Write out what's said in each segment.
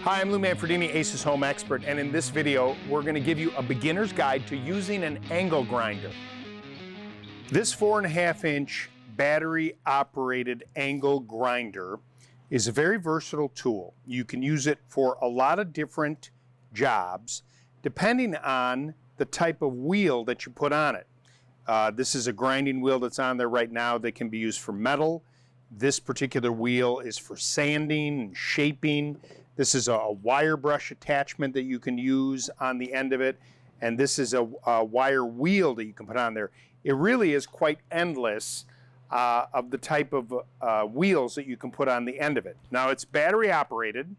Hi, I'm Lou Manfredini, Ace's Home Expert, and in this video, we're going to give you a beginner's guide to using an angle grinder. This 4.5-inch battery-operated angle grinder is a very versatile tool. You can use it for a lot of different jobs, depending on the type of wheel that you put on it. This is a grinding wheel that's on there right now that can be used for metal. This particular wheel is for sanding and shaping. This is a wire brush attachment that you can use on the end of it, and this is a wire wheel that you can put on there. It really is quite endless of the type of wheels that you can put on the end of it. Now, it's battery operated,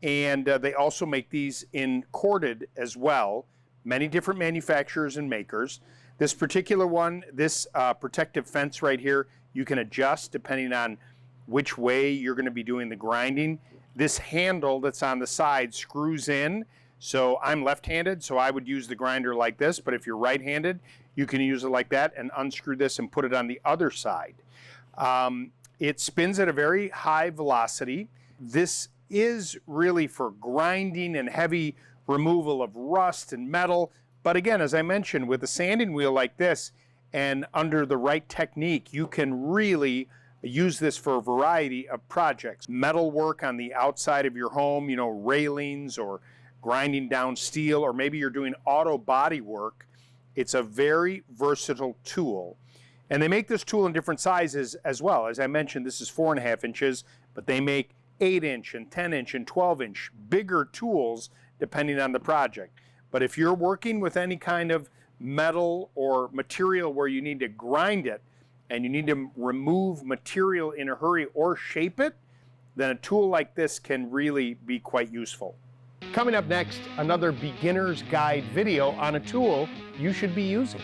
and they also make these in corded as well. Many different manufacturers and makers. This particular one, this protective fence right here, you can adjust depending on which way you're going to be doing the grinding. This handle that's on the side screws in. So I'm left-handed, so I would use the grinder like this, but if you're right-handed, you can use it like that and unscrew this and put it on the other side. It spins at a very high velocity. This is really for grinding and heavy removal of rust and metal. But again, as I mentioned, with a sanding wheel like this and under the right technique, you can really use this for a variety of projects. Metal work on the outside of your home, railings or grinding down steel, or maybe you're doing auto body work. It's a very versatile tool. And they make this tool in different sizes as well. As I mentioned, this is 4.5 inches, but they make 8-inch and 10-inch and 12-inch bigger tools depending on the project. But if you're working with any kind of metal or material where you need to grind it, and you need to remove material in a hurry or shape it, then a tool like this can really be quite useful. Coming up next, another beginner's guide video on a tool you should be using.